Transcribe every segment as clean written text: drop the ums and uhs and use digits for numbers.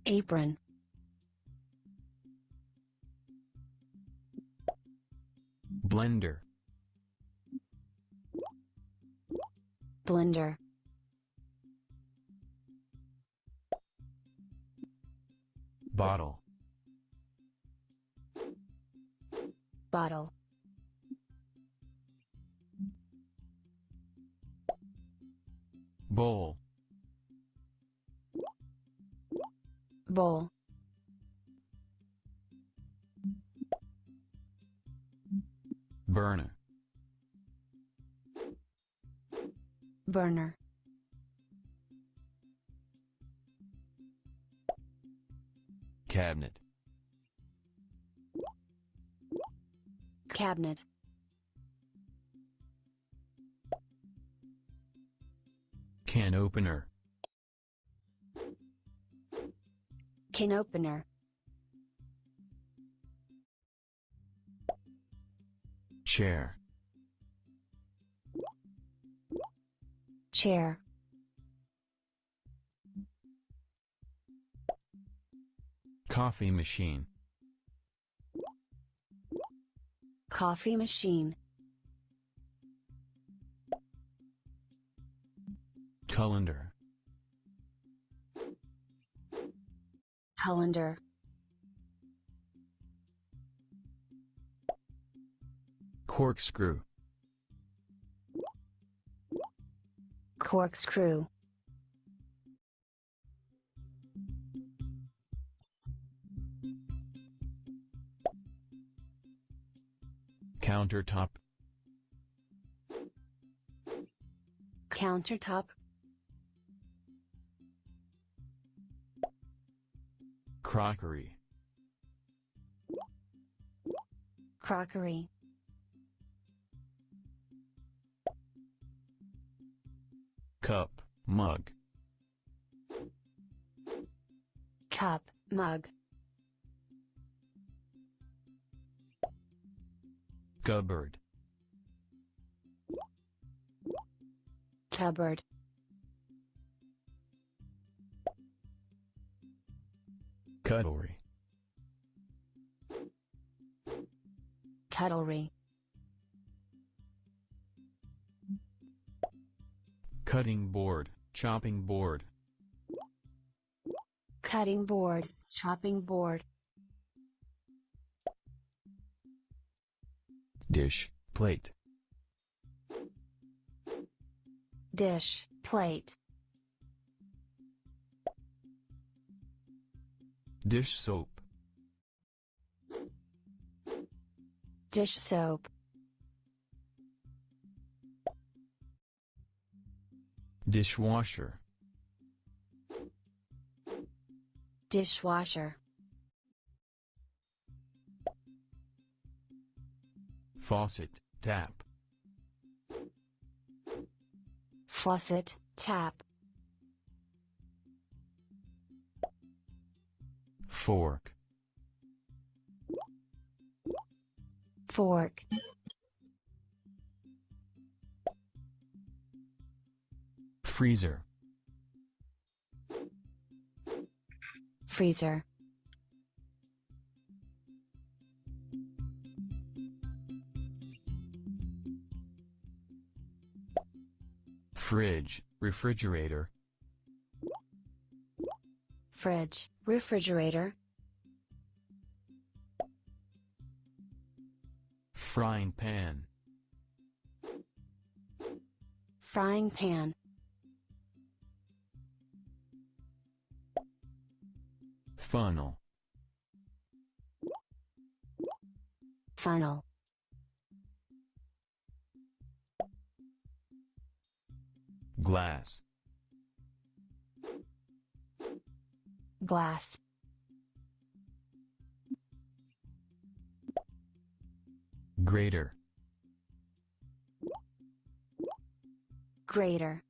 apron, blender, blender, bottle, bottle, bowl, bowl, burner, burner, cabinet, cabinet, can opener, can opener, chair, chair, coffee machine, coffee machine, colander, colander, corkscrew, corkscrew, countertop, countertop, crockery, crockery, cup, mug, cup, mug, cupboard, cupboard, cutlery, cutlery, cutting board, chopping board, cutting board, chopping board, dish, plate, dish, plate, dish soap, dish soap, dishwasher, dishwasher, faucet, tap, faucet, tap, fork, fork, freezer, freezer, fridge, refrigerator, fridge, refrigerator, frying pan, frying pan, funnel, funnel, glass, glass, grater, grater,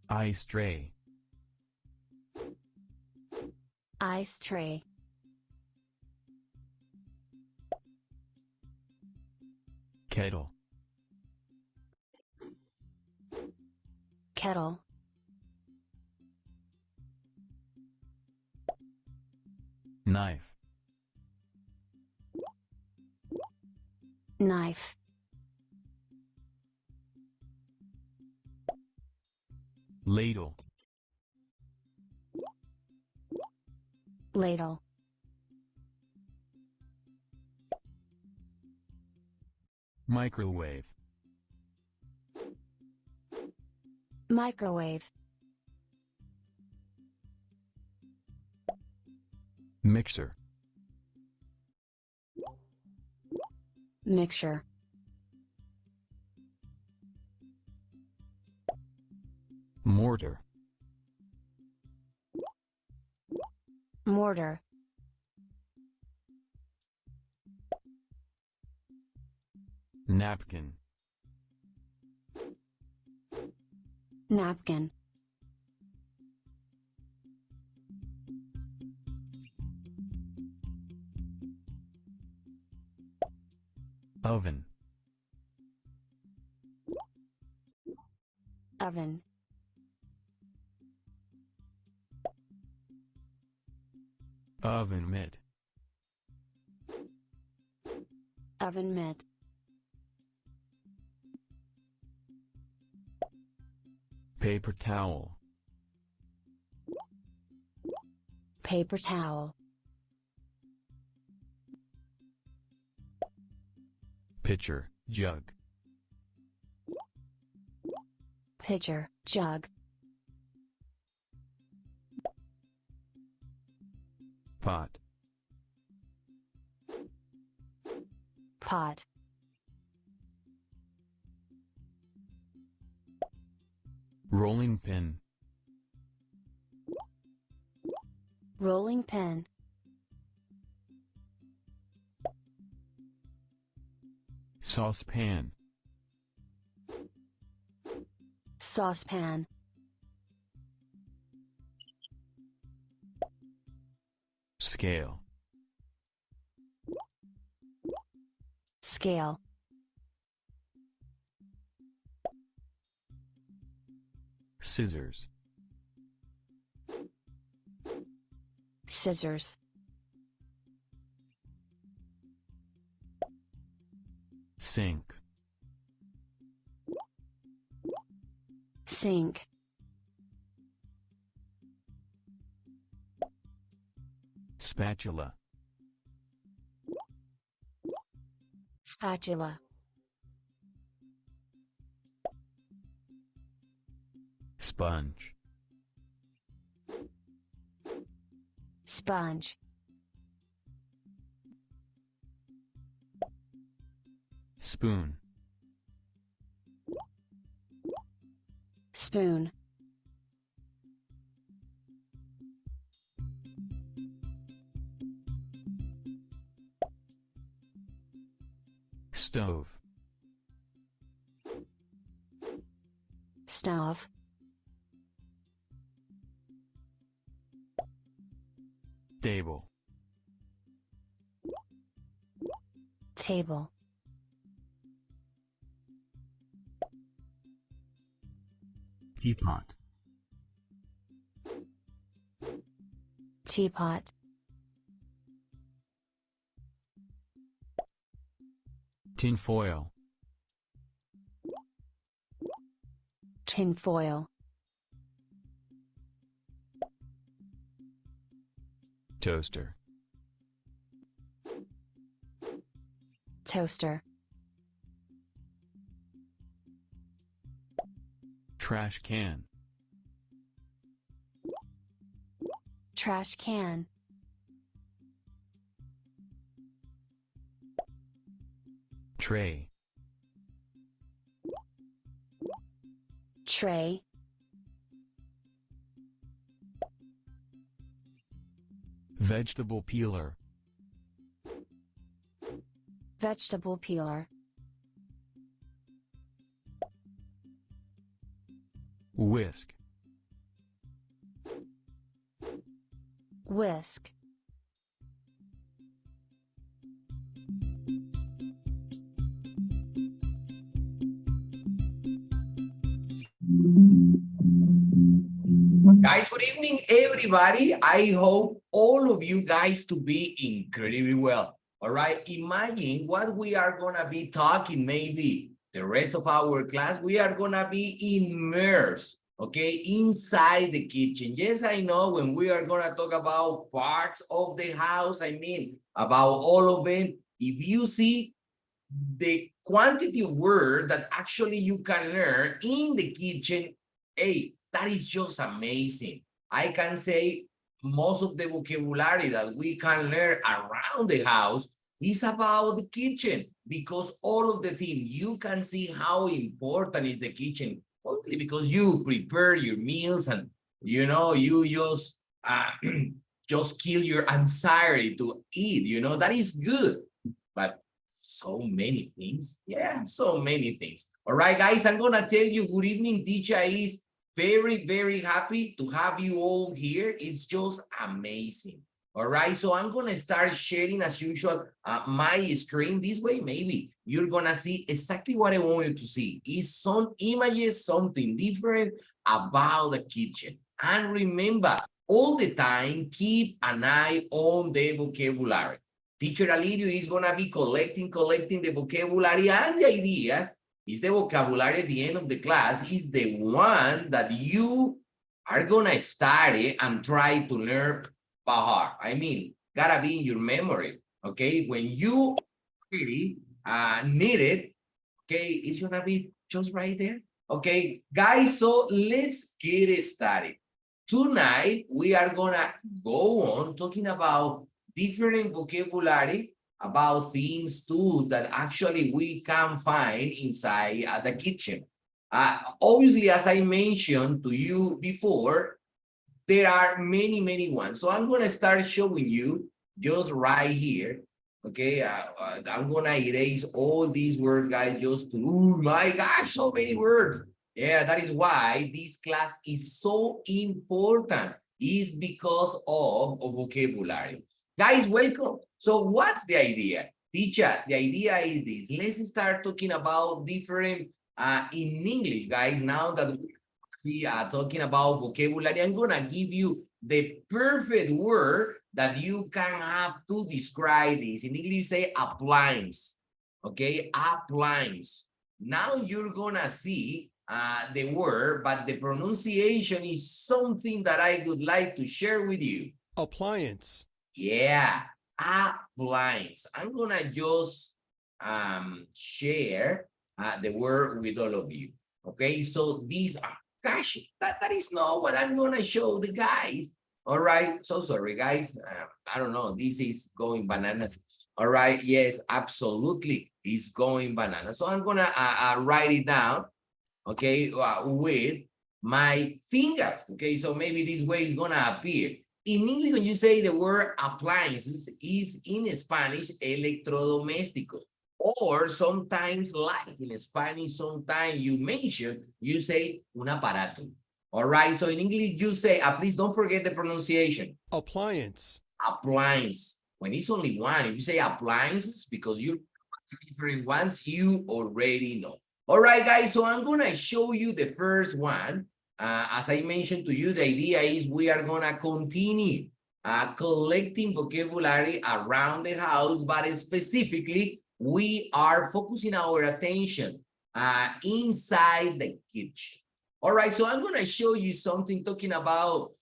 ice tray, ice tray, kettle, kettle, Knife. Knife. Ladle. Ladle. Microwave. Microwave. Mixer. Mixture. Mortar. Mortar. Napkin. Napkin. Oven. Oven. Oven mitt. Oven mitt. Paper towel. Paper towel. Pitcher, jug. Pitcher, jug. Pot. Pot. Rolling pin. Rolling pin. Saucepan. Saucepan. Scale. Scale. Scissors. Scissors. Sink. Sink. Spatula. Spatula. Sponge. Sponge. Spoon. Spoon. Stove. Stove. Table. Table. Teapot. Teapot. Tin foil. Tin foil. Toaster. Toaster. Trash can. Trash can. Tray. Tray. Vegetable peeler. Vegetable peeler. Whisk. Whisk. Guys, good evening, everybody. I hope all of you guys to be incredibly well. All right, imagine what we are gonna be talking maybe the rest of our class. We are gonna be immersed, okay, inside the kitchen. Yes, I know when we are gonna talk about parts of the house, I mean, about all of them. If you see the quantity of word that actually you can learn in the kitchen, hey, that is just amazing. I can say most of the vocabulary that we can learn around the house is about the kitchen, because all of the things you can see how important is the kitchen, mostly because you prepare your meals and you just kill your anxiety to eat, that is good. But so many things. Yeah, so many things. All right, guys, I'm gonna tell you good evening. Teacher is very, very happy to have you all here. It's just amazing. All right, so I'm gonna start sharing as usual my screen. This way, maybe you're gonna see exactly what I want you to see. Is some images, something different about the kitchen. And remember, all the time, keep an eye on the vocabulary. Teacher Alirio is going to be collecting the vocabulary, and the idea is the vocabulary at the end of the class is the one that you are going to study and try to learn by heart. I mean, gotta be in your memory, okay? When you really need it, okay, it's going to be just right there. Okay, guys, so let's get it started. Tonight, we are going to go on talking about different vocabulary about things too that actually we can find inside the kitchen. Obviously, as I mentioned to you before, there are many ones. So I'm going to start showing you just right here. Okay, I'm going to erase all these words, guys, just to, oh my gosh, so many words. Yeah, that is why this class is so important. Is because of vocabulary. Guys, welcome. So what's the idea? Teacher, the idea is this. Let's start talking about different in English, guys. Now that we are talking about vocabulary, I'm gonna give you the perfect word that you can have to describe this. In English, say appliance. Okay, appliance. Now you're gonna see the word, but the pronunciation is something that I would like to share with you. Appliance. Yeah, appliance. I'm gonna just share the word with all of you. Okay, so these are, gosh, that is not what I'm gonna show the guys. All right, so sorry, guys. I don't know, this is going bananas. All right, yes, absolutely, it's going bananas. So I'm gonna write it down, okay, with my fingers. Okay, so maybe this way is gonna appear. In English, when you say the word appliances, is in Spanish electrodomésticos. Or sometimes, like in Spanish, sometimes you say un aparato. All right, so in English, you say, please don't forget the pronunciation. Appliance. Appliance. When it's only one, if you say appliances, because you're different ones, you already know. All right, guys, so I'm gonna show you the first one. As I mentioned to you, the idea is we are gonna continue collecting vocabulary around the house, but specifically, we are focusing our attention inside the kitchen. All right, so I'm gonna show you something talking about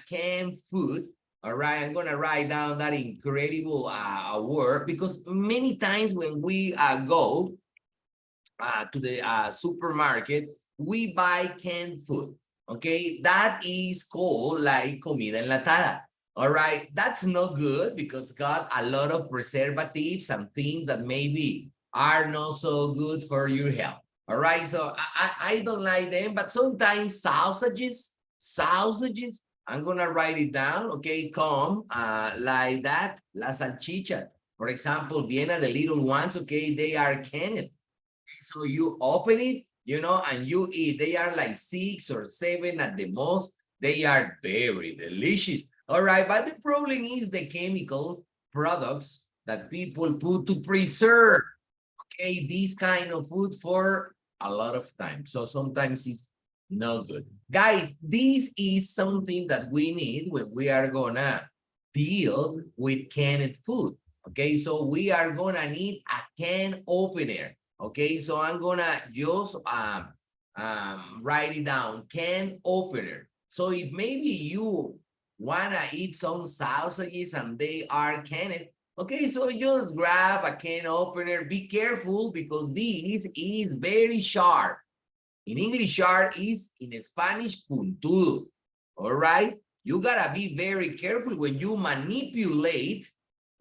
canned food. All right, I'm gonna write down that incredible word, because many times when we go to the supermarket, we buy canned food. Okay, that is called like comida enlatada. All right, that's not good because got a lot of preservatives and things that maybe are not so good for your health. All right, so I don't like them, but sometimes sausages, I'm gonna write it down. Okay, come like that, las salchichas. For example, Vienna, the little ones, okay, they are canned. So you open it, and you eat. They are like 6 or 7 at the most. They are very delicious. All right, but the problem is the chemical products that people put to preserve, okay, this kind of food for a lot of time. So sometimes it's No good. Guys, this is something that we need when we are gonna deal with canned food. Okay, so we are gonna need a can opener. Okay, so I'm gonna just write it down, can opener. So if maybe you wanna eat some sausages and they are canned, okay, so just grab a can opener. Be careful because this is very sharp. In English, sharp is in Spanish, puntudo. All right? You gotta be very careful when you manipulate,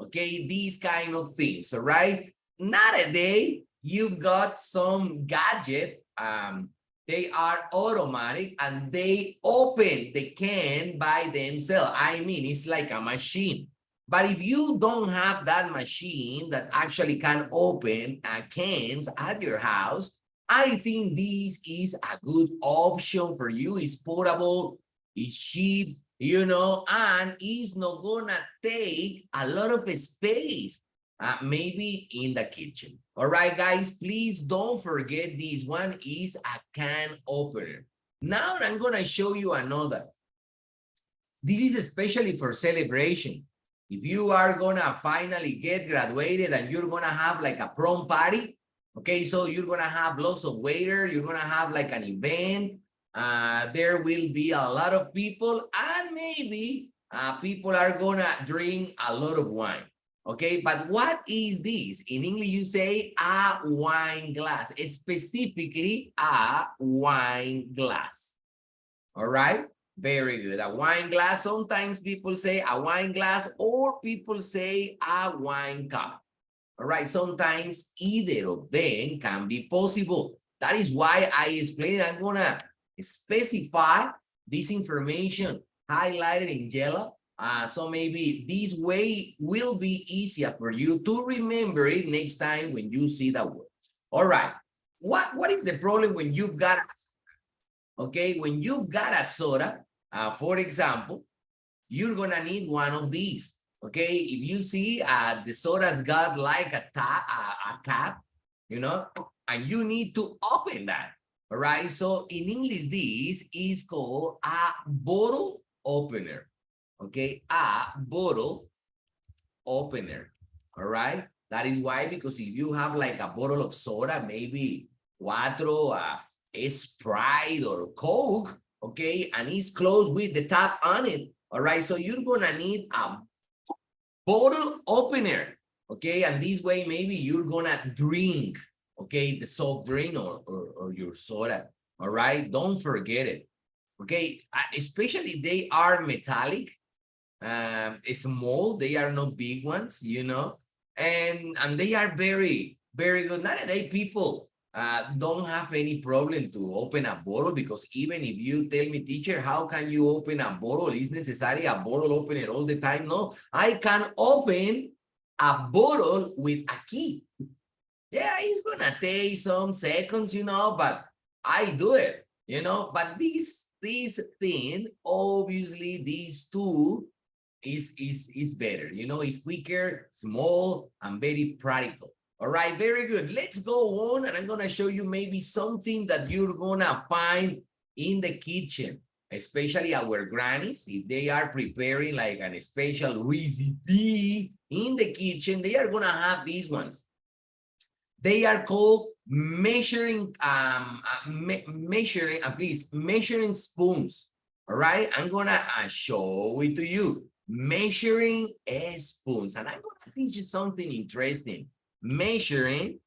okay, these kind of things, all right? Nowadays, you've got some gadget, they are automatic and they open the can by themselves. I mean, it's like a machine. But if you don't have that machine that actually can open cans at your house, I think this is a good option for you. It's portable, it's cheap, you know, and it's not gonna take a lot of space, maybe in the kitchen. All right, guys, please don't forget this one is a can opener. Now I'm gonna show you another. This is especially for celebration. If you are gonna finally get graduated and you're gonna have like a prom party, okay, so you're gonna have lots of waiters, you're gonna have like an event, there will be a lot of people and maybe people are gonna drink a lot of wine, okay? But what is this? In English, you say a wine glass, specifically a wine glass, all right? Very good. A wine glass. Sometimes people say a wine glass or people say a wine cup. All right. Sometimes either of them can be possible. That is why I explained. I'm going to specify this information highlighted in yellow. So maybe this way will be easier for you to remember it next time when you see that word. All right. What is the problem when you've got, okay, when you've got a soda? For example, you're gonna need one of these. Okay, if you see the soda's got like a cap, you know, and you need to open that. All right. So in English, this is called a bottle opener. Okay, a bottle opener. All right. That is why, because if you have like a bottle of soda, maybe Cuatro, a Sprite or Coke, okay, and it's closed with the top on it. All right, so you're gonna need a bottle opener, okay, and this way maybe you're gonna drink, okay, the soft drink or your soda. All right, don't forget it. Okay, especially they are metallic, small. They are not big ones, you know, and they are very good. Nowadays, people don't have any problem to open a bottle because even if you tell me, teacher, how can you open a bottle? Is necessary a bottle opener all the time? No, I can open a bottle with a key. Yeah, it's gonna take some seconds, you know, but I do it, you know. But this thing, obviously, these two is better, you know, it's quicker, small, and very practical. All right, very good. Let's go on, and I'm gonna show you maybe something that you're gonna find in the kitchen, especially our grannies, if they are preparing like a special recipe in the kitchen, they are gonna have these ones. They are called measuring, measuring spoons. All right, I'm gonna show it to you. Measuring spoons, and I'm gonna teach you something interesting. Measuring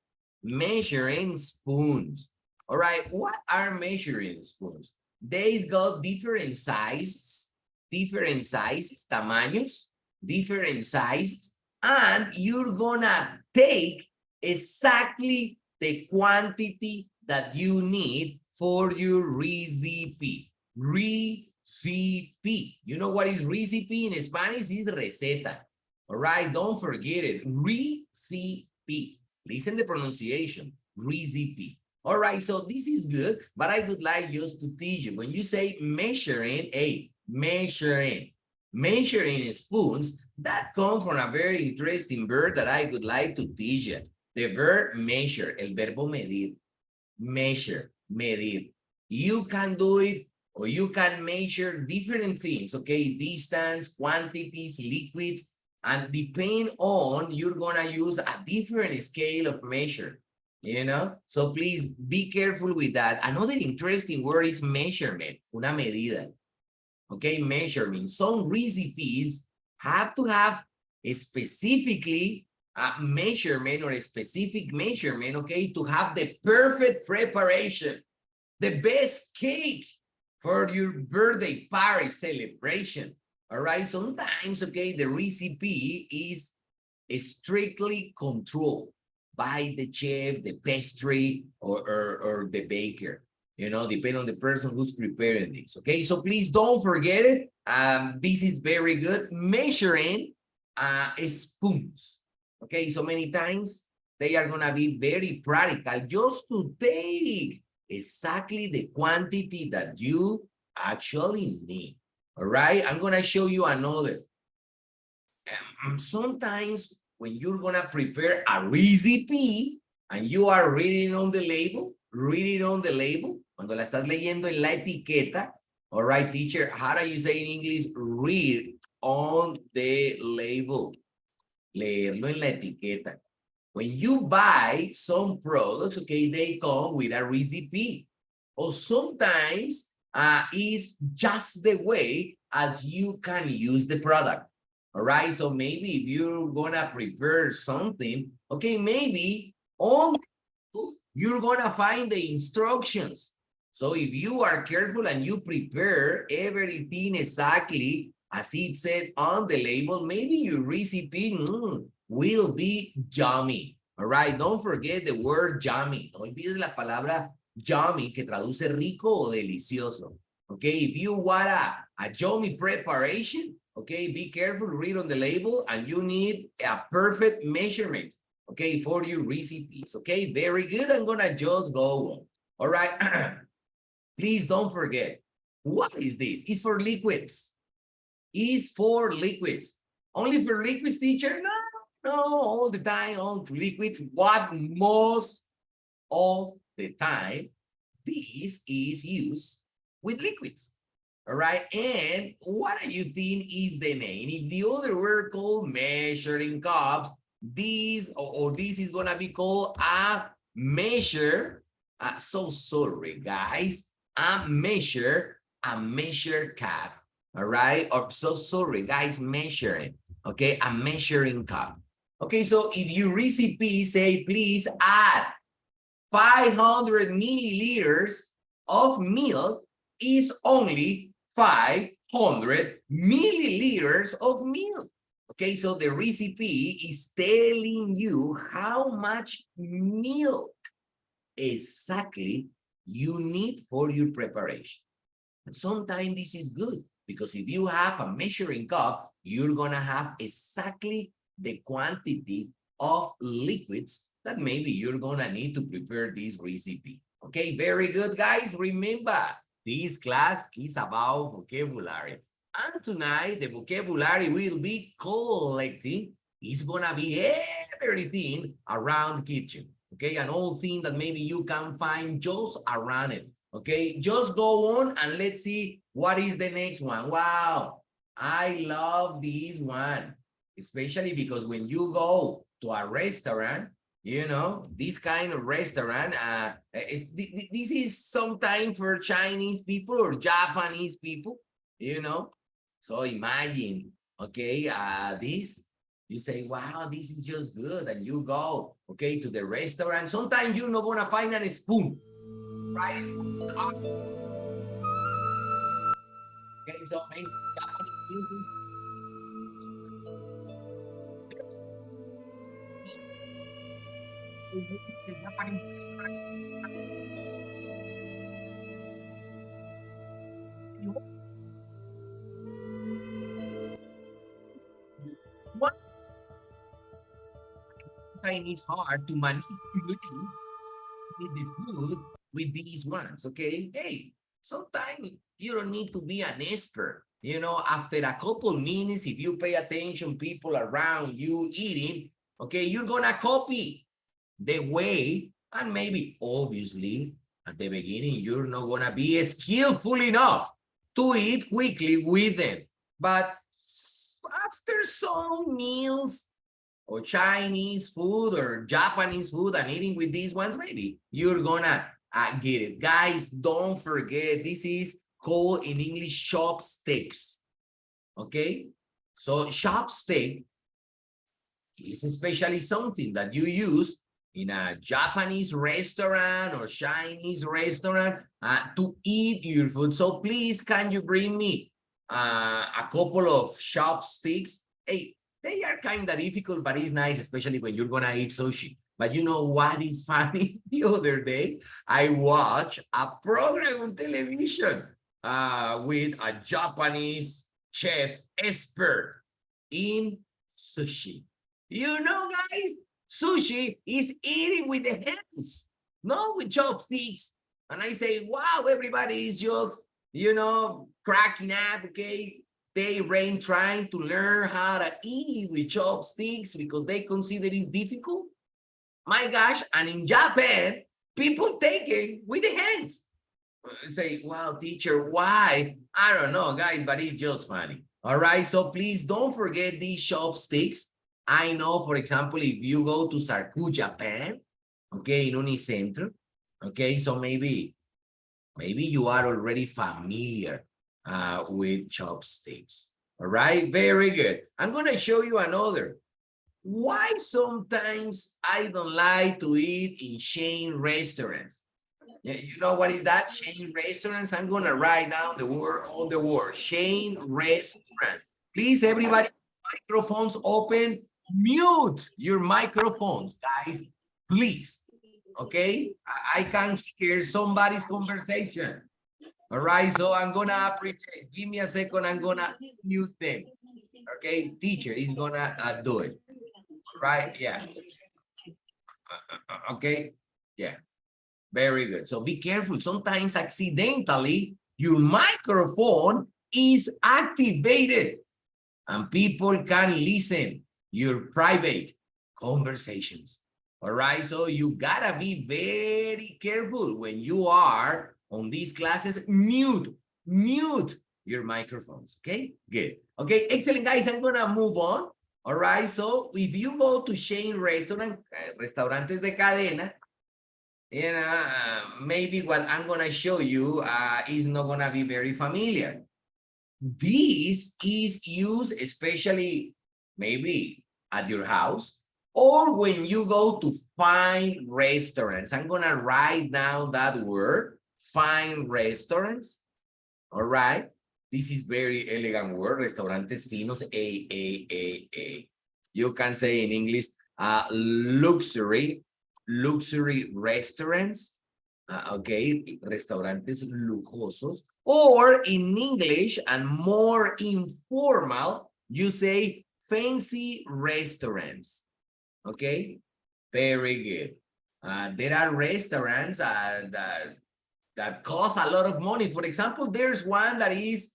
spoons. All right, what are measuring spoons? They've got different sizes, tamaños, different sizes, and you're gonna take exactly the quantity that you need for your recipe. Recipe. You know what is recipe in Spanish? Is receta. All right, don't forget it. Recipe. Listen the pronunciation. Recipe. All right, so this is good, but I would like just to teach you. When you say measuring, measuring spoons, that comes from a very interesting verb that I would like to teach you. The verb measure, el verbo medir. Measure, medir. You can do it, or you can measure different things, okay? Distance, quantities, liquids, and depending on, you're gonna use a different scale of measure, you know? So please be careful with that. Another interesting word is measurement, una medida. Okay, measurement. Some recipes have to have a specifically a measurement or a specific measurement, okay, to have the perfect preparation, the best cake for your birthday party celebration. All right, sometimes, okay, the recipe is strictly controlled by the chef, the pastry, or the baker. You know, depending on the person who's preparing this. Okay, so please don't forget it. This is very good. Measuring spoons. Okay, so many times they are gonna be very practical just to take exactly the quantity that you actually need. All right, I'm gonna show you another. Sometimes when you're gonna prepare a recipe and you are reading on the label, cuando la estás leyendo en la etiqueta, all right, teacher, how do you say in English? Read on the label. Leerlo en la etiqueta. When you buy some products, okay, they come with a recipe. Or sometimes it's just the way as you can use the product. All right, so maybe if you're gonna prepare something, okay, maybe on you're gonna find the instructions. So if you are careful and you prepare everything exactly as it said on the label, maybe your recipe will be yummy. All right, don't forget the word yummy. No olvides la palabra yummy, que traduce rico o delicioso. Okay, if you want a yummy preparation, okay, be careful, read on the label, and you need a perfect measurement, okay, for your recipes. Okay, very good. I'm gonna just go on. All right, please don't forget. What is this? It's for liquids. Is for liquids. Only for liquids, teacher? No, all the time on liquids. What most of the time this is used with liquids. All right, and what do you think is the name? If the other were called measuring cups, this or this is gonna be called a measure. So sorry, guys. A measure cup. All right, or so sorry, guys. Measuring. Okay, a measuring cup. Okay, so if your recipe say, please add 500 milliliters of milk, is only 500 milliliters of milk. Okay, so the recipe is telling you how much milk exactly you need for your preparation. And sometimes this is good because if you have a measuring cup, you're gonna have exactly the quantity of liquids that maybe you're gonna need to prepare this recipe. Okay, very good, guys. Remember, this class is about vocabulary. And tonight, the vocabulary will be collecting. It's gonna be everything around kitchen. Okay, and all things that maybe you can find just around it. Okay, just go on and let's see what is the next one. Wow, I love this one, especially because when you go to a restaurant, you know, this kind of restaurant, this is sometimes for Chinese people or Japanese people, you know. So imagine, okay, this, you say, wow, this is just good. And you go, okay, to the restaurant. Sometimes you're not going to find a spoon, right? Okay, so maybe Japanese people. One time it's hard to manipulate the food with these ones, okay? Hey, sometimes you don't need to be an expert. You know, after a couple minutes, if you pay attention, people around you eating, okay, you're gonna copy the way, and maybe obviously At the beginning, you're not gonna be skillful enough to eat quickly with them. But after some meals or Chinese food or Japanese food and eating with these ones, maybe you're gonna get it. Guys, don't forget, this is called in English chopsticks. Okay? So chopstick is especially something that you use in a Japanese restaurant or Chinese restaurant to eat your food. So please, can you bring me a couple of chopsticks? Hey, they are kind of difficult, but it's nice, especially when you're gonna eat sushi. But you know what is funny? The other day, I watched a program on television with a Japanese chef expert in sushi. You know, guys, sushi is eating with the hands, not with chopsticks. And I say, wow, everybody is just, cracking up, okay? They rain trying to learn how to eat with chopsticks because they consider it's difficult. My gosh, and in Japan, people take it with the hands. Say, wow, teacher, why? I don't know, guys, but it's just funny. All right, so please don't forget these chopsticks. I know, for example, if you go to Sarku, Japan, okay, in Unicentro, okay, so maybe you are already familiar with chopsticks. All right, very good. I'm going to show you another. Why sometimes I don't like to eat in chain restaurants? You know what is that? Chain restaurants. I'm going to write down the word on the word. Chain restaurant. Please, everybody, microphones open. Mute your microphones, guys. Please. Okay? I can hear somebody's conversation. All right, so I'm going to appreciate. Give me a second. I'm going to mute them. Okay? Teacher is going to do it. Right? Yeah. Okay. Yeah. Very good. So be careful. Sometimes accidentally your microphone is activated and people can listen your private conversations. All right. So you gotta be very careful when you are on these classes. Mute your microphones. Okay. Good. Okay. Excellent, guys. I'm gonna move on. All right, so if you go to chain restaurant, restaurantes de cadena, maybe what I'm gonna show you is not gonna be very familiar. This is used especially maybe at your house or when you go to fine restaurants. I'm gonna write down that word, fine restaurants. All right. This is very elegant word, restaurantes finos, A. You can say in English, luxury restaurants, okay, restaurantes lujosos, or in English and more informal, you say fancy restaurants, okay? Very good. There are restaurants that cost a lot of money. For example, there's one that is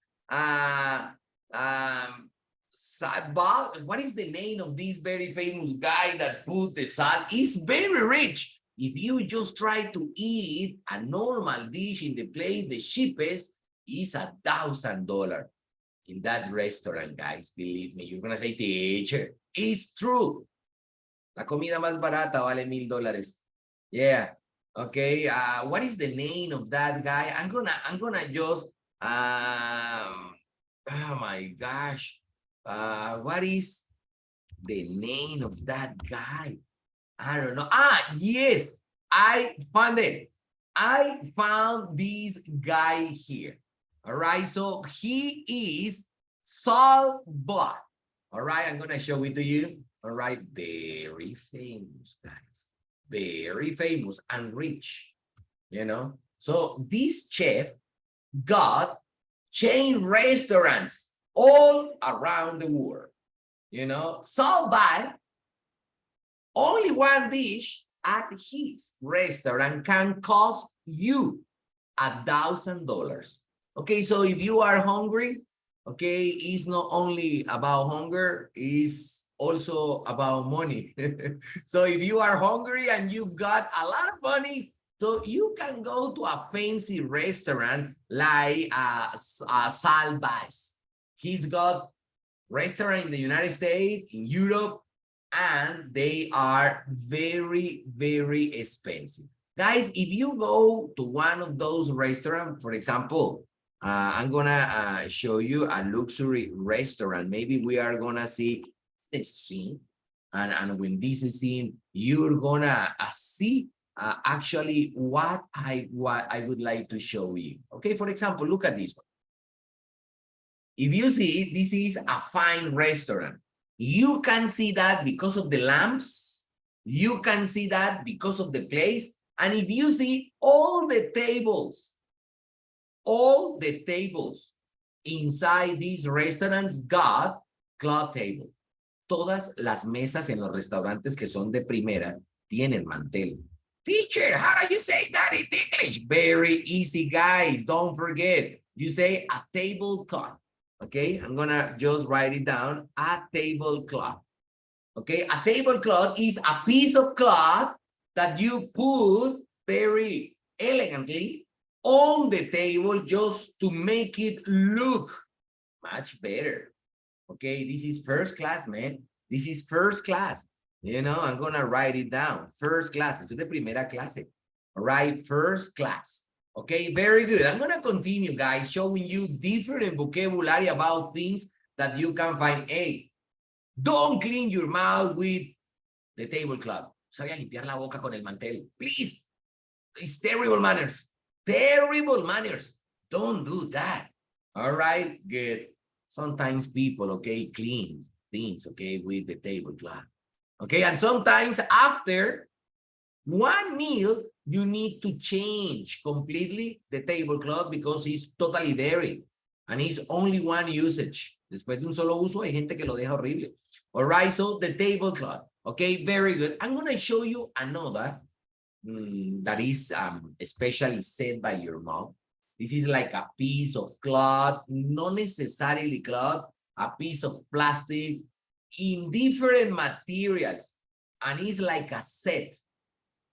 what is the name of this very famous guy that put the salt? He's very rich. If you just try to eat a normal dish in the plate, the cheapest is $1,000 in that restaurant, guys. Believe me, you're gonna say, teacher, it's true. La comida más barata vale $1,000. Yeah. Okay. What is the name of that guy? I'm gonna just oh my gosh. What is the name of that guy? I don't know. Yes, I found it. I found this guy here. All right, so he is Saul Black. All right, I'm gonna show it to you. All right, very famous, guys. Very famous and rich, So this chef got chain restaurants all around the world, So by only one dish at his restaurant can cost you $1,000. Okay, so if you are hungry, okay, it's not only about hunger, it's also about money. So if you are hungry and you've got a lot of money, So you can go to a fancy restaurant like Salvas. He's got restaurant in the United States, in Europe, and they are very, very expensive. Guys, if you go to one of those restaurants, for example, I'm gonna show you a luxury restaurant. Maybe we are gonna see this scene, and when this is seen, you're gonna see actually what I would like to show you. Okay, for example, look at this one. If you see, this is a fine restaurant. You can see that because of the lamps. You can see that because of the place. And if you see all the tables inside these restaurants got club table. Todas las mesas en los restaurantes que son de primera tienen mantel. Teacher, how do you say that in English? Very easy, guys. Don't forget. You say a tablecloth. Okay, I'm gonna just write it down. A tablecloth. Okay, a tablecloth is a piece of cloth that you put very elegantly on the table just to make it look much better. Okay, this is first class, man. This is first class. You know, I'm gonna write it down. First class. Esto es de primera clase. All right, first class. Okay, very good. I'm gonna continue, guys, showing you different vocabulary about things that you can find. Hey, don't clean your mouth with the tablecloth. Sabía limpiar la boca con el mantel. Please. It's terrible manners. Terrible manners. Don't do that. All right, good. Sometimes people, okay, clean things, okay, with the tablecloth. Okay, and sometimes after one meal, you need to change completely the tablecloth because it's totally dirty and it's only one usage. Después de un solo uso, hay gente que lo deja horrible. All right, so the tablecloth. Okay, very good. I'm going to show you another that is especially said by your mom. This is like a piece of cloth, not necessarily cloth, a piece of plastic in different materials. And it's like a set,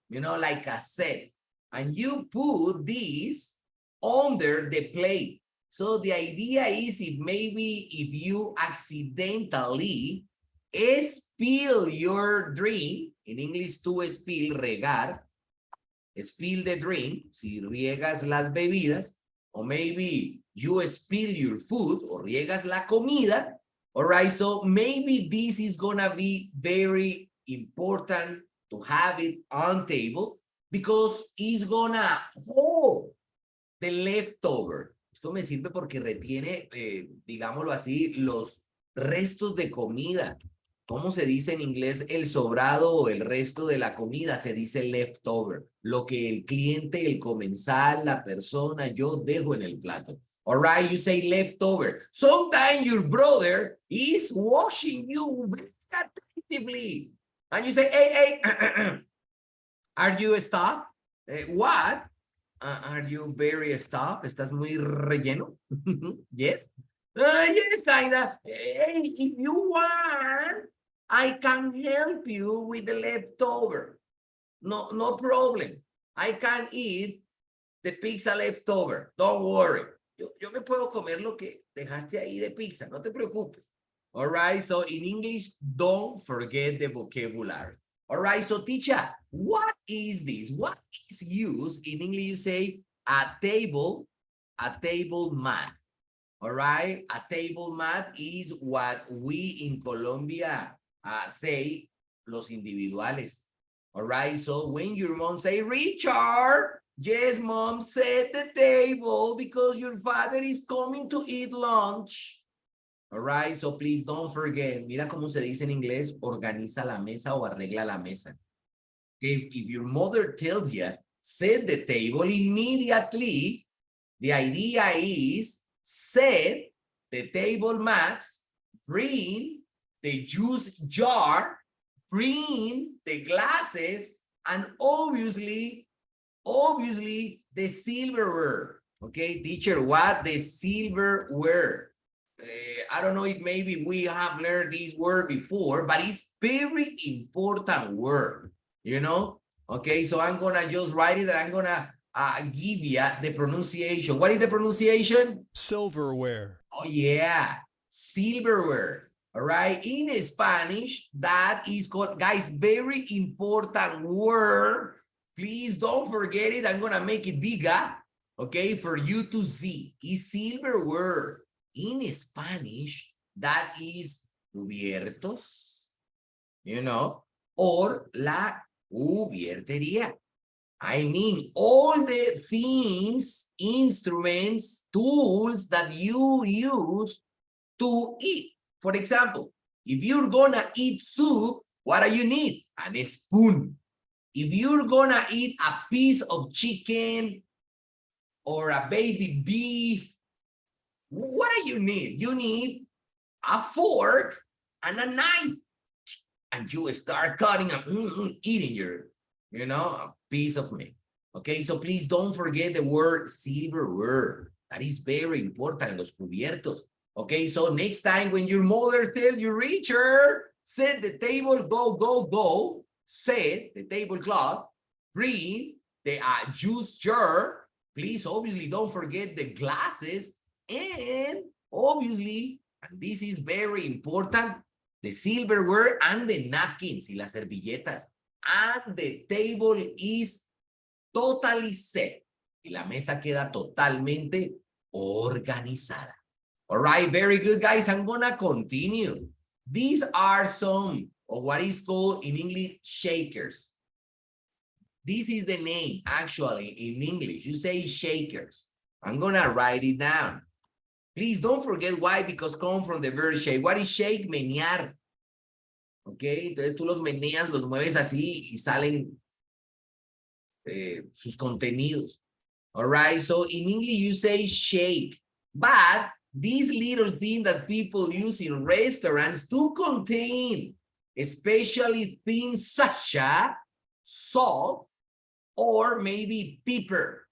you know, like a set. And you put this under the plate. So the idea is if you accidentally spill your drink, in English to spill, regar, spill the drink, si riegas las bebidas, or maybe you spill your food, or riegas la comida, all right, so maybe this is gonna be very important to have it on table because it's gonna hold the leftover. Esto me sirve porque retiene, digámoslo así, los restos de comida. ¿Cómo se dice en inglés el sobrado o el resto de la comida? Se dice leftover. Lo que el cliente, el comensal, la persona, yo dejo en el plato. All right, you say leftover. Sometimes your brother is washing you very attentively. And you say, hey, are you stuffed? What? Are you very stuffed? ¿Estás muy relleno? Yes? Yes, kinda. Hey, if you want, I can help you with the leftover. No problem. I can eat the pizza leftover. Don't worry. Yo me puedo comer lo que dejaste ahí de pizza. No te preocupes. All right. So in English, don't forget the vocabulary. All right. So teacher, what is this? What is used in English? You say a table mat. All right. A table mat is what we in Colombia say los individuales. All right. So when your mom say, Richard, yes, mom, set the table because your father is coming to eat lunch. All right. So please don't forget. Mira cómo se dice en inglés, organiza la mesa o arregla la mesa. Okay. If your mother tells you, set the table immediately, the idea is set the table mats, bring the juice jar, bring the glasses, and obviously the silverware. Okay, teacher, what? The silverware. I don't know if maybe we have learned this word before, but it's very important word, you know? Okay, so I'm gonna just write it and I'm gonna give you the pronunciation. What is the pronunciation? silverware, Oh yeah, silverware. All right, in Spanish, that is called, guys, very important word. Please don't forget it. I'm gonna make it bigger, okay, for you to see. Is silverware. In Spanish, that is cubiertos, you know, or la cubiertería. I mean, all the things, instruments, tools that you use to eat. For example, if you're gonna eat soup, what do you need? A spoon. If you're gonna eat a piece of chicken or a baby beef, what do you need? You need a fork and a knife. And you start cutting and eating your, a piece of meat. Okay, so please don't forget the word silverware. That is very important, los cubiertos. Okay, so next time when your mother tells you, Richard, set the table, go, go, go, set the tablecloth, bring the juice jar. Please, obviously, don't forget the glasses. And obviously, and this is very important, the silverware and the napkins y las servilletas. And the table is totally set. Y la mesa queda totalmente organizada. All right, very good, guys. I'm gonna continue. These are some of what is called in English shakers. This is the name, actually, in English. You say shakers. I'm gonna write it down. Please don't forget why, because come from the verb shake. What is shake? Menear. Ok, entonces tú los meneas, los mueves así y salen sus contenidos. All right, so in English you say shake, but this little thing that people use in restaurants to contain, especially things such as salt or maybe pepper.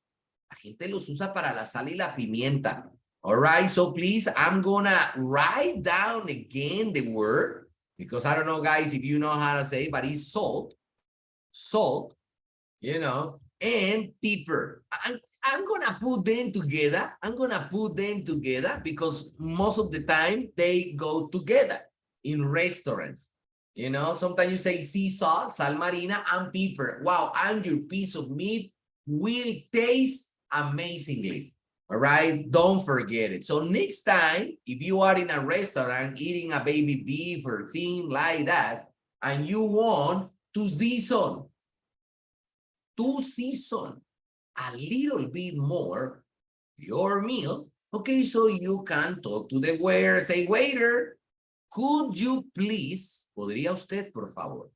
La gente los usa para la sal y la pimienta. All right, so please, I'm gonna write down again the word, because I don't know, guys, if you know how to say, but it's salt, and pepper. I'm gonna put them together. I'm gonna put them together because most of the time they go together in restaurants. Sometimes you say sea salt, sal marina, and pepper. Wow, and your piece of meat will taste amazingly. All right, don't forget it. So next time, if you are in a restaurant eating a baby beef or thing like that, and you want to season a little bit more your meal, okay, so you can talk to the waiter, say, waiter, could you please, podría usted, por favor,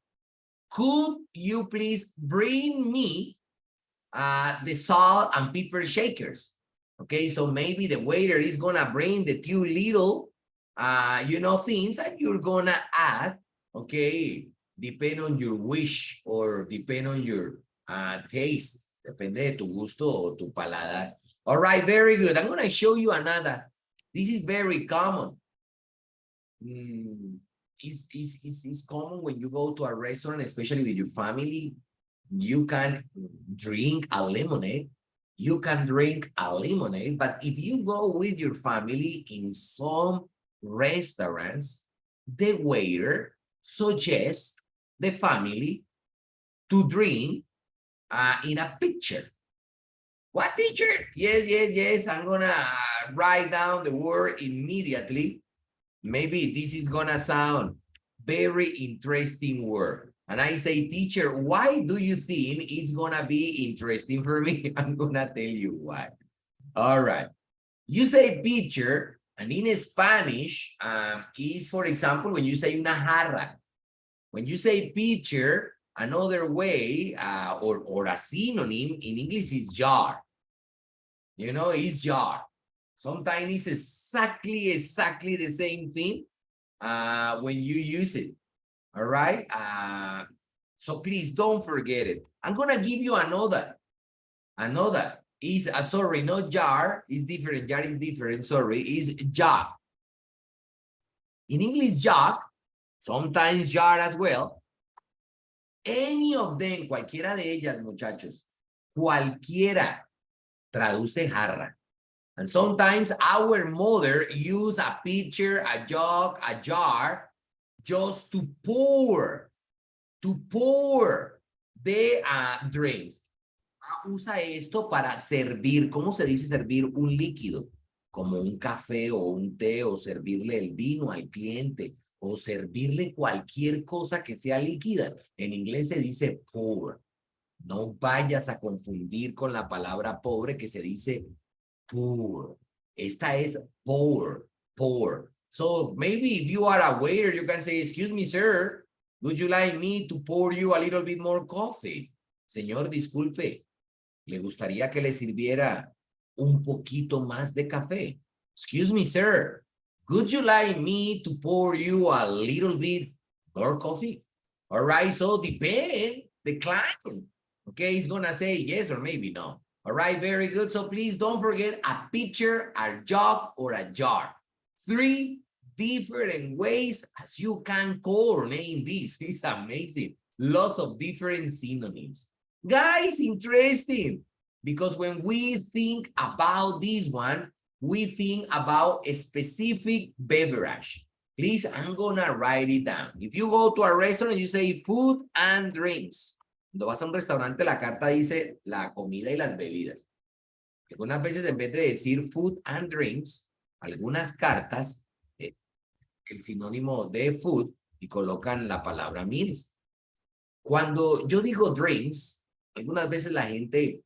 could you please bring me the salt and pepper shakers? Okay, so maybe the waiter is gonna bring the two little, things that you're gonna add, okay, depend on your wish or depend on your taste, depende de tu gusto o tu paladar. All right, very good. I'm gonna show you another. This is very common. It's common when you go to a restaurant, especially with your family. You can drink a lemonade. You can drink a lemonade, but if you go with your family in some restaurants, the waiter suggests the family to drink in a pitcher. What pitcher? Yes. I'm gonna write down the word immediately. Maybe this is gonna sound very interesting word. And I say, teacher, why do you think it's gonna be interesting for me? I'm gonna tell you why. All right. You say pitcher, and in Spanish, is, for example, when you say una jarra. When you say pitcher, another way, or a synonym in English is jar. It's jar. Sometimes it's exactly the same thing when you use it. All right. So please don't forget it. I'm gonna give you another. Is sorry, not jar. Is different. Jar is different. Sorry, is jug. In English, jug. Sometimes jar as well. Any of them, cualquiera de ellas, muchachos. Cualquiera traduce jarra. And sometimes our mother use a pitcher, a jug, a jar, just to pour the drinks. Usa esto para servir. ¿Cómo se dice servir un líquido? Como un café o un té, o servirle el vino al cliente, o servirle cualquier cosa que sea líquida. En inglés se dice pour. No vayas a confundir con la palabra pobre que se dice pour. Esta es pour. So maybe if you are a waiter, you can say, excuse me, sir, would you like me to pour you a little bit more coffee? Señor, disculpe, ¿le gustaría que le sirviera un poquito más de café? Excuse me, sir, would you like me to pour you a little bit more coffee? All right, so depend the client. Okay, he's gonna say yes or maybe no. All right, very good. So please don't forget a pitcher, a jug, or a jar. 3 different ways as you can call or name this. It's amazing. Lots of different synonyms. Guys, interesting. Because when we think about this one, we think about a specific beverage. Please, I'm gonna write it down. If you go to a restaurant, you say food and drinks. Cuando vas a un restaurante, la carta dice la comida y las bebidas. Algunas veces, en vez de decir food and drinks, algunas cartas, el sinónimo de food, y colocan la palabra meals. Cuando yo digo drinks, algunas veces la gente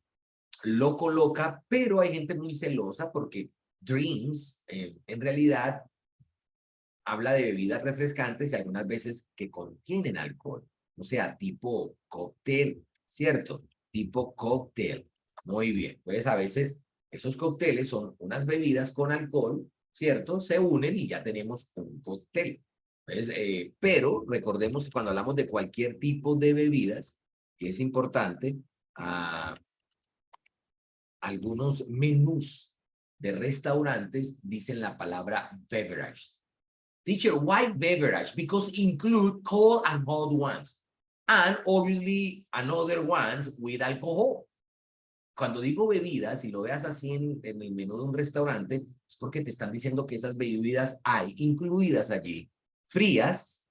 lo coloca, pero hay gente muy celosa porque drinks, en realidad, habla de bebidas refrescantes y algunas veces que contienen alcohol. O sea, tipo cóctel, ¿cierto? Tipo cóctel. Muy bien. Pues a veces esos cócteles son unas bebidas con alcohol, ¿cierto? Se unen y ya tenemos un cóctel. Pues, pero recordemos que cuando hablamos de cualquier tipo de bebidas, es importante, algunos menús de restaurantes dicen la palabra beverage. Teacher, why beverage? Because include cold and hot ones. And obviously another ones with alcohol. Cuando digo bebidas, si lo veas así en el menú de un restaurante, es porque te están diciendo que esas bebidas hay incluidas allí, frías,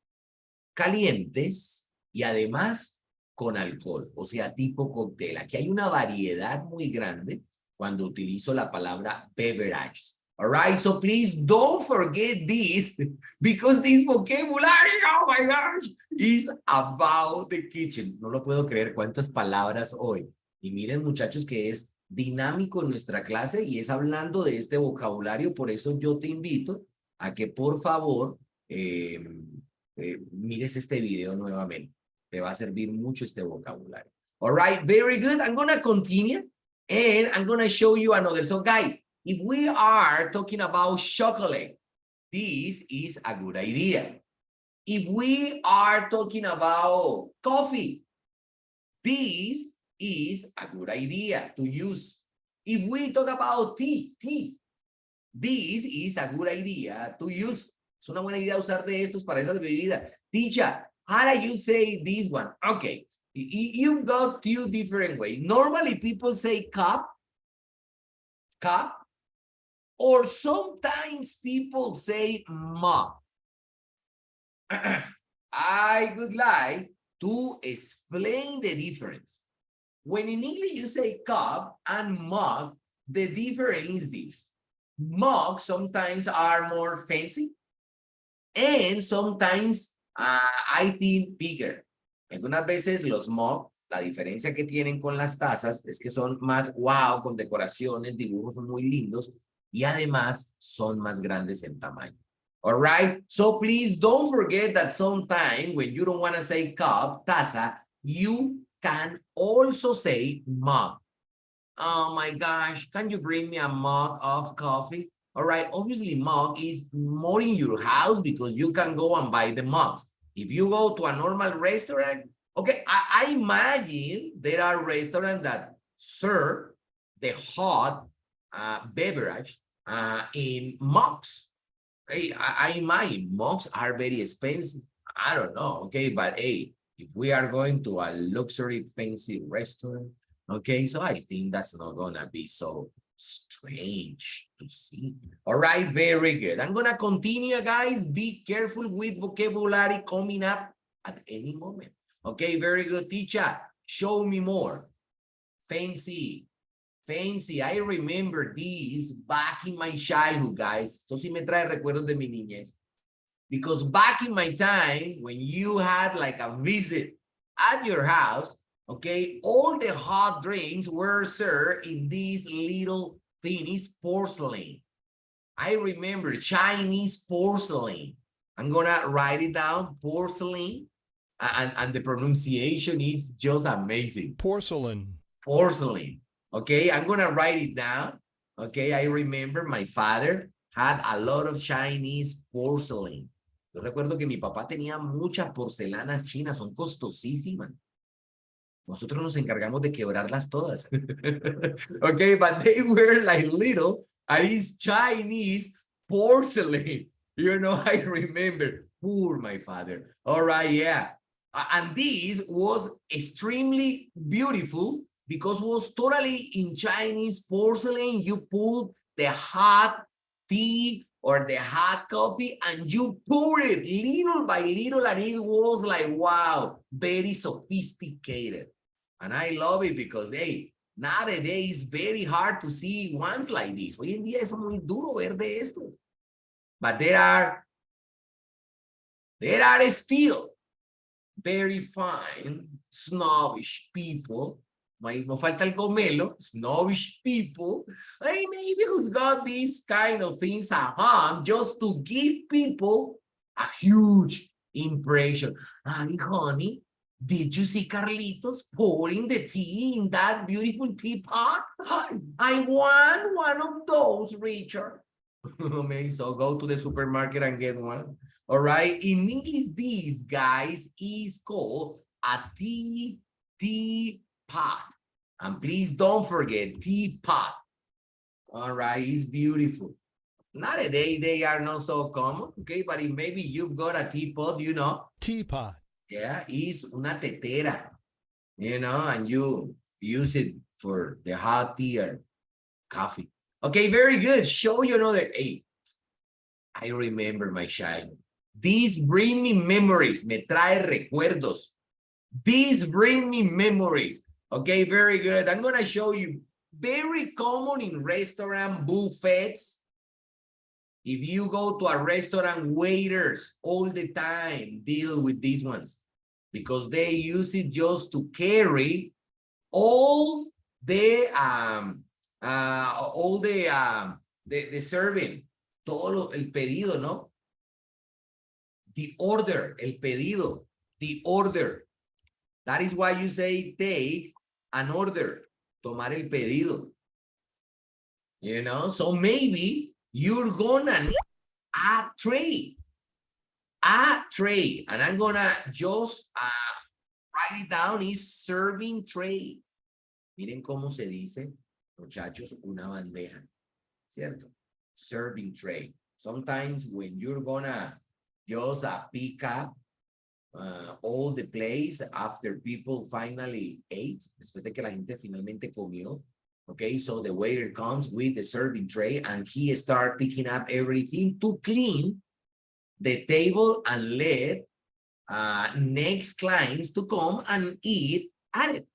calientes y además con alcohol, o sea, tipo cóctel. Aquí hay una variedad muy grande cuando utilizo la palabra beverage. All right, so please don't forget this, because this vocabulary, oh my gosh, is about the kitchen. No lo puedo creer cuántas palabras hoy. Y miren, muchachos, que es dinámico en nuestra clase y es hablando de este vocabulario. Por eso yo te invito a que por favor mires este video nuevamente. Te va a servir mucho este vocabulario. All right, very good. I'm going to continue and I'm going to show you another. So guys, if we are talking about chocolate, this is a good idea. If we are talking about coffee, this is a good idea to use. If we talk about tea, this is a good idea to use. Es una buena idea usar de estos para esas bebidas. Teacher, how do you say this one? Okay, you've got 2 different ways. Normally people say cup, or sometimes people say mug. I would like to explain the difference. When in English you say cup and mug, the difference is this. Mugs sometimes are more fancy and sometimes I think bigger. Algunas veces los mug, la diferencia que tienen con las tazas es que son más wow, con decoraciones, dibujos muy lindos y además son más grandes en tamaño. All right, so please don't forget that sometime when you don't want to say cup, taza, you can also say mug. Oh my gosh, can you bring me a mug of coffee? All right, obviously mug is more in your house because you can go and buy the mugs. If you go to a normal restaurant, okay, I imagine there are restaurants that serve the hot beverage in mugs. Hey, I imagine mugs are very expensive. I don't know, okay, but hey, if we are going to a luxury fancy restaurant, okay, so I think that's not gonna be so strange to see. All right, very good. I'm gonna continue, guys. Be careful with vocabulary coming up at any moment. Okay, very good, teacher. Show me more. Fancy. Fancy. I remember these back in my childhood, guys. Esto sí me trae recuerdos de mi niñez. Because back in my time, when you had like a visit at your house, okay, all the hot drinks were served in these little things, porcelain. I remember Chinese porcelain. I'm gonna write it down, porcelain, and the pronunciation is just amazing. Porcelain. Porcelain. Okay, I'm gonna write it down. Okay, I remember my father had a lot of Chinese porcelain. Yo recuerdo que mi papá tenía muchas porcelanas chinas, son costosísimas. Nosotros nos encargamos de quebrarlas todas. Okay, but they were like little, and it's Chinese porcelain. You know, I remember, poor my father. All right, yeah. And this was extremely beautiful because it was totally in Chinese porcelain. You pull the hot tea or the hot coffee and you pour it little by little, and it was like, wow, very sophisticated. And I love it because, hey, nowadays it's very hard to see ones like this. Hoy en día es muy duro ver de esto. But there are still very fine, snobbish people. No falta el gomelo, snobbish people. Hey, maybe who's got these kind of things at home just to give people a huge impression. Ay, honey, did you see Carlitos pouring the tea in that beautiful teapot? I want one of those, Richard. So go to the supermarket and get one. All right. In English, this, guys, is called a teapot. And please don't forget teapot. All right. It's beautiful. Nowadays, they are not so common. Okay. But if maybe you've got a teapot, you know. Teapot. Yeah. It's una tetera. You know, and you use it for the hot tea or coffee. Okay, very good. Show you another. Hey, I remember my childhood. These bring me memories. Me trae recuerdos. These bring me memories. Okay, very good. I'm going to show you very common in restaurant buffets. If you go to a restaurant, waiters all the time deal with these ones because they use it just to carry all the serving, todo el pedido, ¿no? The order, el pedido, the order. That is why you say take an order, tomar el pedido. You know, so maybe you're gonna need a tray, and I'm gonna just write it down, is serving tray. Miren cómo se dice, muchachos, una bandeja, ¿cierto? Serving tray. Sometimes when you're gonna just pick up all the plates after people finally ate, después de que la gente finalmente comió, okay, so the waiter comes with the serving tray and he starts picking up everything to clean the table and let next clients to come and eat at it.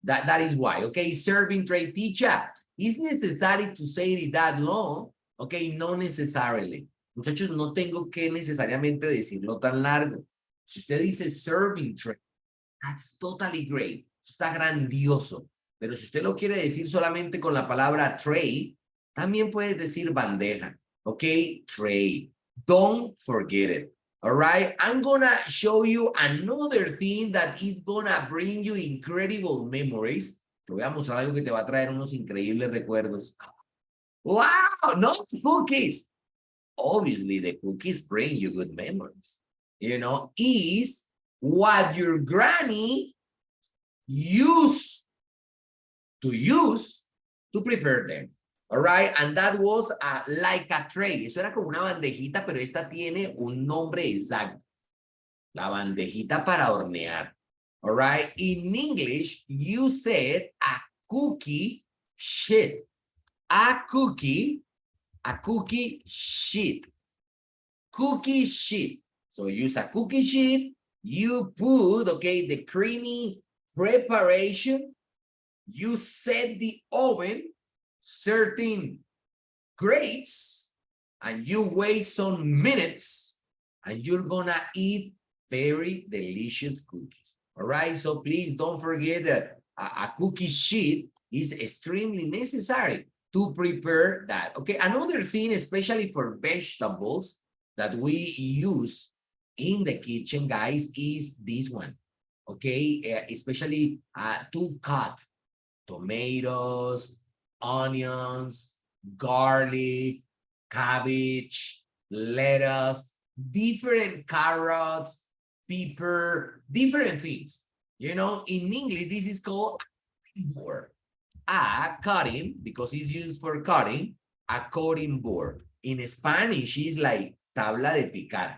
That is why, okay, serving tray. Teacher, is necessary to say it that long? Okay, no necessarily. Muchachos, no tengo que necesariamente decirlo tan largo. Si usted dice serving tray, that's totally great. Está grandioso. Pero si usted lo quiere decir solamente con la palabra tray, también puedes decir bandeja. Okay, tray. Don't forget it. All right, I'm gonna show you another thing that is gonna bring you incredible memories. Te voy a mostrar algo que te va a traer unos increíbles recuerdos. Wow, no cookies. Obviously, the cookies bring you good memories. You know, is what your granny used to prepare them. All right, and that was like a tray. Eso era como una bandejita, pero esta tiene un nombre exacto. La bandejita para hornear. All right. In English, you said a cookie sheet. A cookie sheet. Cookie sheet. So use a cookie sheet. You put, okay, the creamy preparation. You set the oven certain grades, and you wait some minutes, and you're gonna eat very delicious cookies. All right. So please don't forget that a cookie sheet is extremely necessary to prepare that. Okay. Another thing, especially for vegetables that we use in the kitchen, guys, is this one. Okay. Especially to cut tomatoes, onions, garlic, cabbage, lettuce, different carrots, pepper, different things. You know, in English, this is called a cutting board. A cutting, because it's used for cutting, a cutting board. In Spanish, it's like tabla de picar,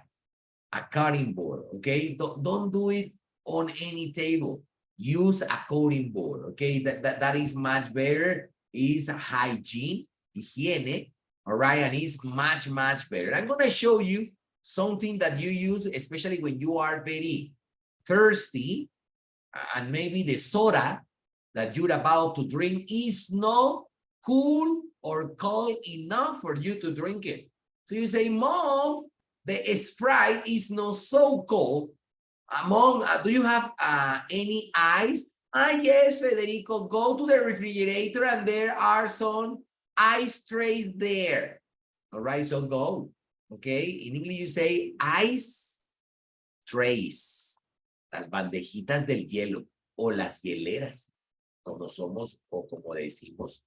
a cutting board, okay? Don't do it on any table. Use a cutting board, okay? That is much better. Is hygiene, higiene, all right? And it's much, much better. I'm gonna show you something that you use, especially when you are very thirsty, and maybe the soda that you're about to drink is not cool or cold enough for you to drink it. So you say, Mom, the Sprite is not so cold. Mom, do you have any ice? Yes, Federico, go to the refrigerator and there are some ice trays there. All right, so go. Okay, in English you say ice trays. Las bandejitas del hielo o las hieleras, como somos o como decimos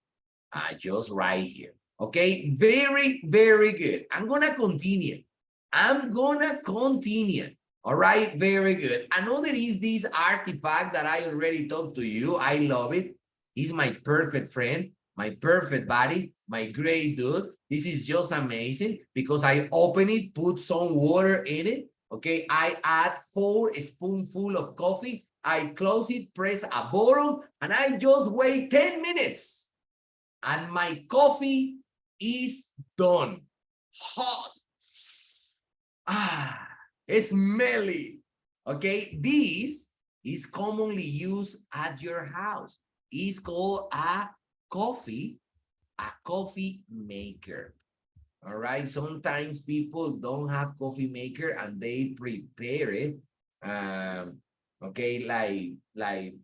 just right here. Okay, very, very good. I'm gonna continue. All right, very good. Another is this artifact that I already talked to you. I love it. He's my perfect friend, my perfect buddy, my great dude. This is just amazing because I open it, put some water in it. Okay, I add 4 spoonfuls of coffee. I close it, press a bottle, and I just wait 10 minutes. And my coffee is done. Hot. Smelly. Okay, this is commonly used at your house. It's called a coffee maker. All right, sometimes people don't have coffee maker and they prepare it. Okay, like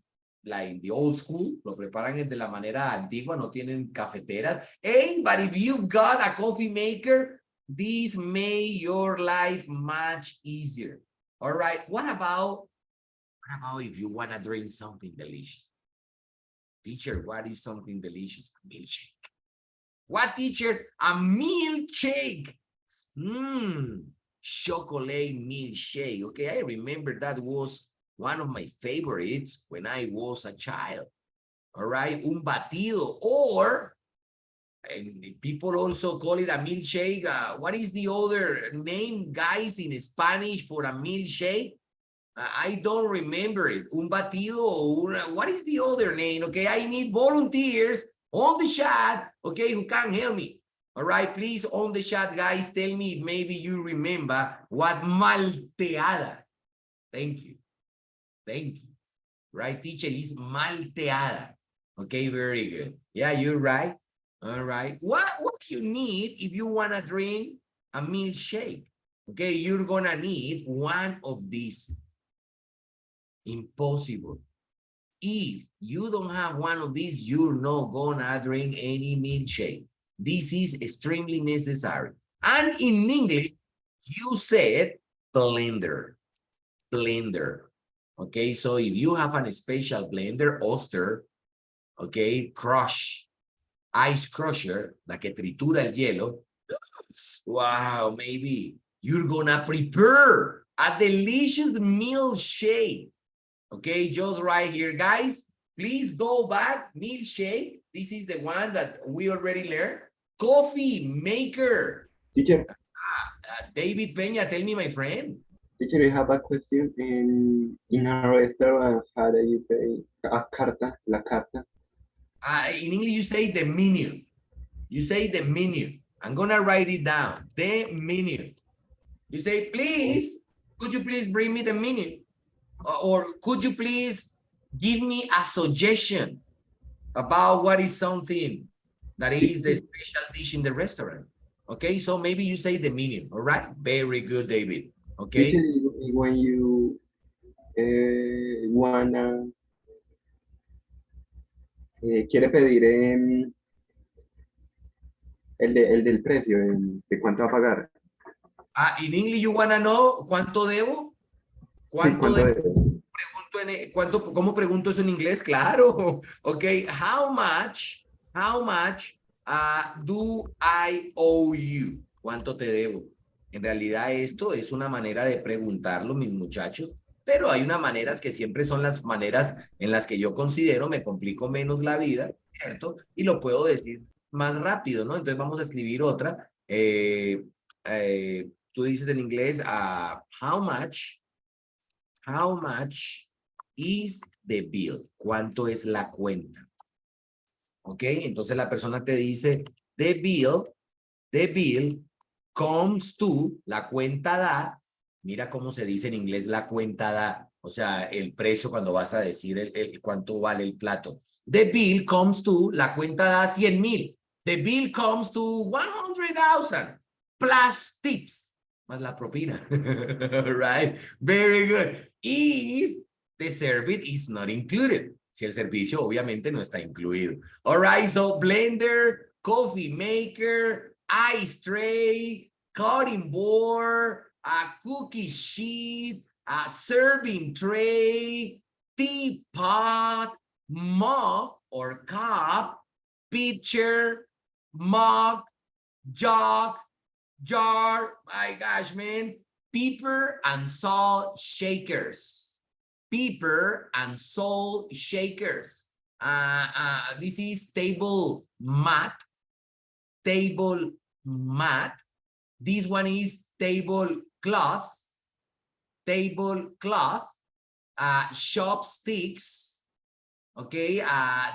the old school, lo preparan de la manera antigua, no tienen cafeteras. Hey, but if you've got a coffee maker, this made your life much easier. All right, what about if you want to drink something delicious? Teacher, what is something delicious? A milkshake. What, teacher? A milkshake. Chocolate milkshake. Okay, I remember that was one of my favorites when I was a child. All right, un batido, or and people also call it a milkshake. What is the other name, guys, in Spanish for a milkshake? I don't remember it. Un batido, or what is the other name? Okay, I need volunteers on the chat, okay, who can help me. All right, please, on the chat, guys, tell me if maybe you remember what malteada. Thank you. Thank you. Right, teacher, is malteada. Okay, very good. Yeah, you're right. All right. What you need if you want to drink a milkshake? Okay, you're gonna need one of these. Impossible. If you don't have one of these, you're not gonna drink any milkshake. This is extremely necessary. And in English, you said blender. Blender. Okay, so if you have a special blender, Oster, okay, crush, ice crusher, la que tritura el hielo, wow, maybe you're gonna prepare a delicious milkshake. Okay, just right here, guys. Please go back. Milkshake. This is the one that we already learned. Coffee maker. Teacher, David Peña, tell me, my friend. Teacher, I have a question. In a restaurant, how do you say a carta? La carta. In English, you say the menu. You say the menu. I'm gonna write it down. The menu. You say, please, could you please bring me the menu? Or could you please give me a suggestion about what is something that is the special dish in the restaurant? Okay, so maybe you say the menu. All right, very good, David. Okay. Teacher, when you wanna quiere pedir el del precio, de cuánto va a pagar. In English, you wanna know cuánto debo? Sí, ¿Cuánto cuánto debo? debe. ¿Cómo pregunto eso en inglés? Claro. Ok, how much do I owe you? ¿Cuánto te debo? En realidad esto es una manera de preguntarlo, mis muchachos, pero hay unas maneras que siempre son las maneras en las que yo considero me complico menos la vida, ¿cierto? Y lo puedo decir más rápido, ¿no? Entonces vamos a escribir otra. Tú dices en inglés, how much is the bill? ¿Cuánto es la cuenta? ¿Ok? Entonces la persona te dice, the bill comes to, la cuenta da, mira cómo se dice en inglés la cuenta da, o sea, el precio cuando vas a decir cuánto vale el plato. The bill comes to, la cuenta da 100,000. The bill comes to 100,000 plus tips, más la propina. Right? Very good. If the service is not included. Si el servicio obviamente no está incluido. All right, so blender, coffee maker, ice tray, cutting board, a cookie sheet, a serving tray, teapot, mug or cup, pitcher, mug, jug, jar, my gosh, man, pepper and salt shakers. Pepper and salt shakers. This is table mat. Table mat. This one is tablecloth. Tablecloth. Chopsticks. Okay.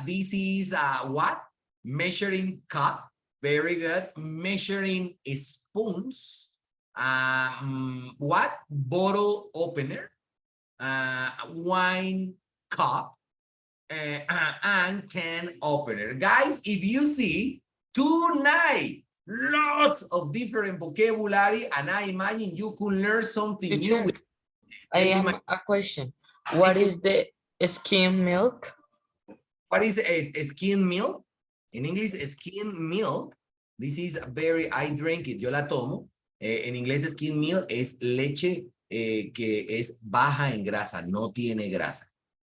This is what? Measuring cup. Very good. Measuring spoons. What? Bottle opener. Wine cup, and can opener. Guys, if you see tonight, lots of different vocabulary, and I imagine you could learn something Teacher, new. I have a question. What is the skim milk? What is a skim milk? In English, skim milk. This is very, I drink it, yo la tomo. En inglés, skim milk es leche que es baja en grasa, no tiene grasa.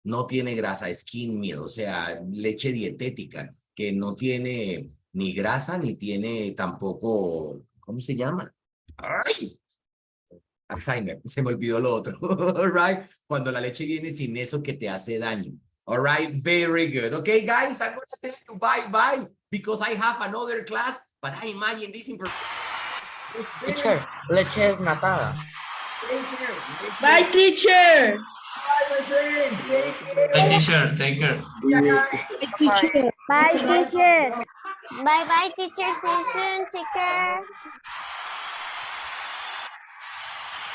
No tiene grasa, skim milk, o sea, leche dietética, que no tiene ni grasa, ni tiene tampoco, ¿cómo se llama? ¡Ay! Alzheimer, se me olvidó lo otro. All right, cuando la leche viene sin eso que te hace daño. All right, very good. Okay, guys, I'm going to tell you bye-bye because I have another class, but I imagine this information. Teacher, leche desnatada. Bye, teacher. Bye, my friends. Bye, teacher. Take care. Bye, teacher. Bye, bye, teacher. See you soon. Take care.